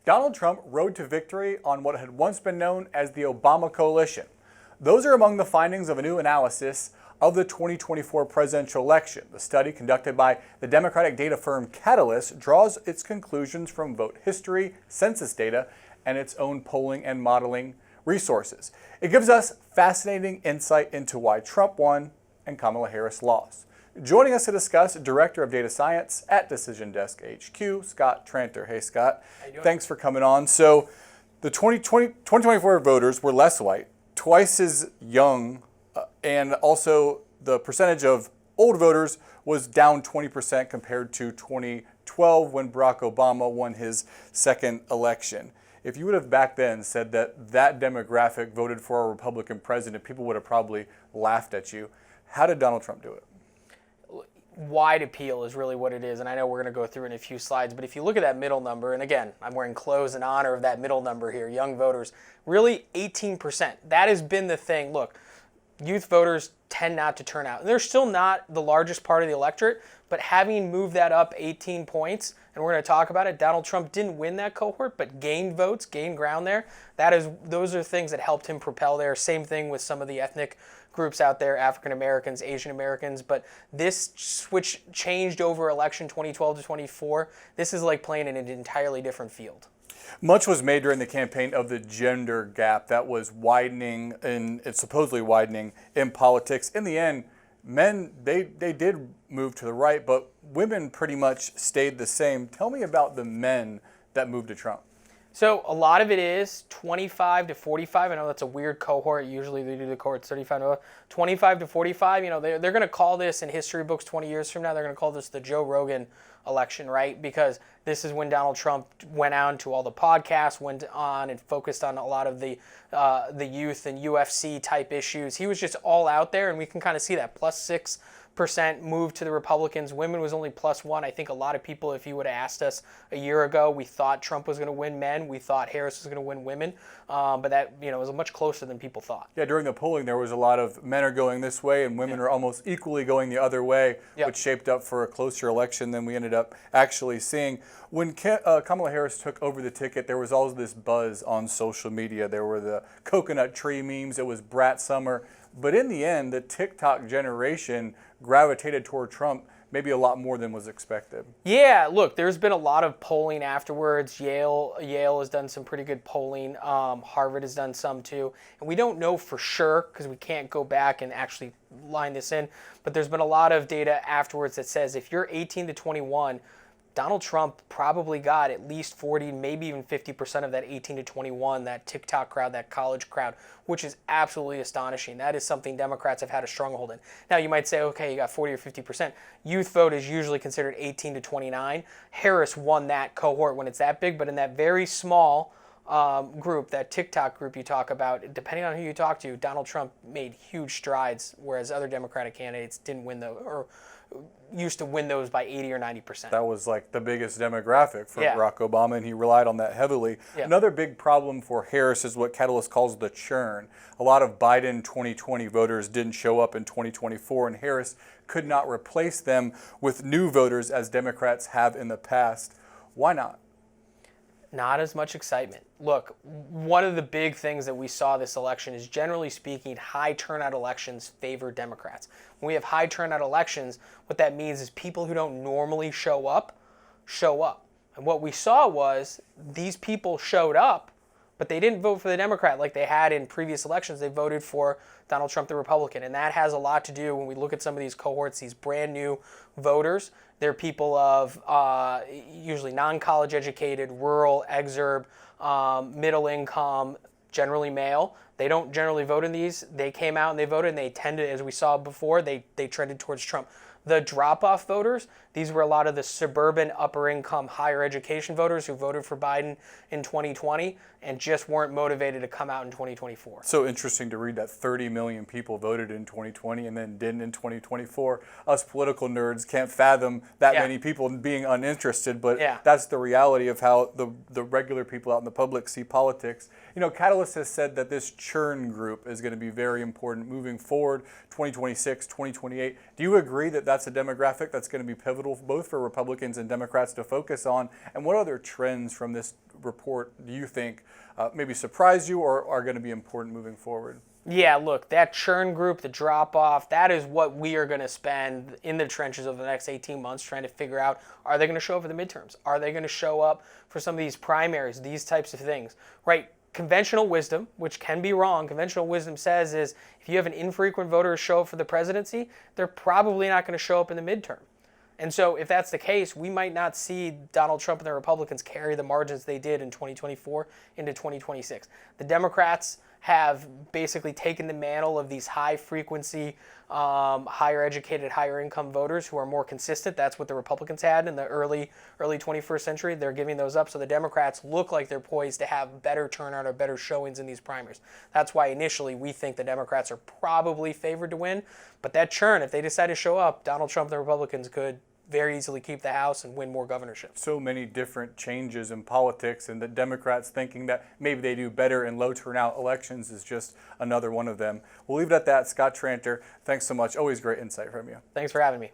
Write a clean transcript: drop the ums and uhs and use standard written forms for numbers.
Donald Trump rode to victory on what had once been known as the Obama coalition. Those are among the findings of a new analysis of the 2024 presidential election. The study, conducted by the Democratic data firm Catalist, draws its conclusions from vote history, census data, and its own polling and modeling resources. It gives us fascinating insight into why Trump won and Kamala Harris lost. Joining us to discuss, Director of Data Science at Decision Desk HQ, Scott Tranter. Hey, Scott. How you doing? Thanks for coming on. So the 2024 voters were less white, twice as young, and also the percentage of old voters was down 20% compared to 2012 when Barack Obama won his second election. If you would have back then said that that demographic voted for a Republican president, people would have probably laughed at you. How did Donald Trump do it? Wide appeal is really what it is, and I know we're going to go through in a few slides, but if you look at that middle number, and again, I'm wearing clothes in honor of that middle number here, young voters, really 18%. That has been the thing. Look, youth voters tend not to turn out. They're still not the largest part of the electorate, but having moved that up 18 points, and we're going to talk about it, Donald Trump didn't win that cohort, but gained votes, gained ground there. Those are things that helped him propel there. Same thing with some of the ethnic groups out there, African Americans, Asian Americans, but this switch changed over election 2012 to 24. This is like playing in an entirely different field. Much was made during the campaign of the gender gap that was widening, and it's supposedly widening in politics. In the end, men, they did move to the right, but women pretty much stayed the same. Tell me about the men that moved to Trump. So a lot of it is 25 to 45. I know that's a weird cohort. Usually they do the cohorts 35 to 25 to 45. You know, they're going to call this in history books 20 years from now. They're going to call this the Joe Rogan election, right? Because this is when Donald Trump went on to all the podcasts, went on and focused on a lot of the youth and UFC type issues. He was just all out there, and we can kind of see that +6% move to the Republicans. Women was only +1. I think a lot of people, if you would have asked us a year ago, we thought Trump was going to win men. We thought Harris was going to win women. But that, was much closer than people thought. Yeah, during the polling, there was a lot of men are going this way and women are almost equally going the other way, which shaped up for a closer election than we ended up actually seeing. When Kamala Harris took over the ticket, there was all this buzz on social media. There were the coconut tree memes. It was Brat Summer. But in the end, the TikTok generation gravitated toward Trump maybe a lot more than was expected. Yeah, look, there's been a lot of polling afterwards. Yale has done some pretty good polling. Harvard has done some too. And we don't know for sure because we can't go back and actually line this in. But there's been a lot of data afterwards that says if you're 18 to 21, Donald Trump probably got at least 40, maybe even 50% of that 18 to 21, that TikTok crowd, that college crowd, which is absolutely astonishing. That is something Democrats have had a stronghold in. Now, you might say, okay, you got 40 or 50%. Youth vote is usually considered 18 to 29. Harris won that cohort when it's that big, but in that very small group, that TikTok group you talk about, depending on who you talk to, Donald Trump made huge strides, whereas other Democratic candidates didn't win those, or used to win those by 80 or 90%. That was like the biggest demographic for Barack Obama, and he relied on that heavily. Another big problem for Harris is what Catalist calls the churn. A lot of Biden 2020 voters didn't show up in 2024, and Harris could not replace them with new voters as Democrats have in the past. Why not? Not as much excitement. Look, one of the big things that we saw this election is, generally speaking, high turnout elections favor Democrats. When we have high turnout elections, what that means is people who don't normally show up, show up. And what we saw was these people showed up, but they didn't vote for the Democrat like they had in previous elections. They voted for Donald Trump, the Republican. And that has a lot to do when we look at some of these cohorts, these brand new voters. They're people of usually non-college educated, rural, exurb, middle income, generally male. They don't generally vote in these. They came out and they voted, and they tended, as we saw before, they trended towards Trump. The drop-off voters, these were a lot of the suburban, upper-income, higher education voters who voted for Biden in 2020 and just weren't motivated to come out in 2024. So interesting to read that 30 million people voted in 2020 and then didn't in 2024. Us political nerds can't fathom that many people being uninterested, but that's the reality of how the regular people out in the public see politics. Catalyst has said that this churn group is going to be very important moving forward, 2026, 2028. Do you agree that that's a demographic that's going to be pivotal both for Republicans and Democrats to focus on? And what other trends from this report do you think maybe surprised you or are going to be important moving forward? Yeah, look, that churn group, the drop-off, that is what we are going to spend in the trenches over the next 18 months trying to figure out, are they going to show up for the midterms? Are they going to show up for some of these primaries, these types of things, right? Conventional wisdom, which can be wrong, conventional wisdom says is if you have an infrequent voter show up for the presidency, they're probably not going to show up in the midterm. And so if that's the case, we might not see Donald Trump and the Republicans carry the margins they did in 2024 into 2026. The Democrats have basically taken the mantle of these high-frequency, higher educated, higher income voters who are more consistent. That's what the Republicans had in the early 21st century. They're giving those up. So the Democrats look like they're poised to have better turnout or better showings in these primaries. That's why initially we think the Democrats are probably favored to win. But that churn, if they decide to show up, Donald Trump and the Republicans could very easily keep the House and win more governorships. So many different changes in politics, and the Democrats thinking that maybe they do better in low turnout elections is just another one of them. We'll leave it at that. Scott Tranter, thanks so much. Always great insight from you. Thanks for having me.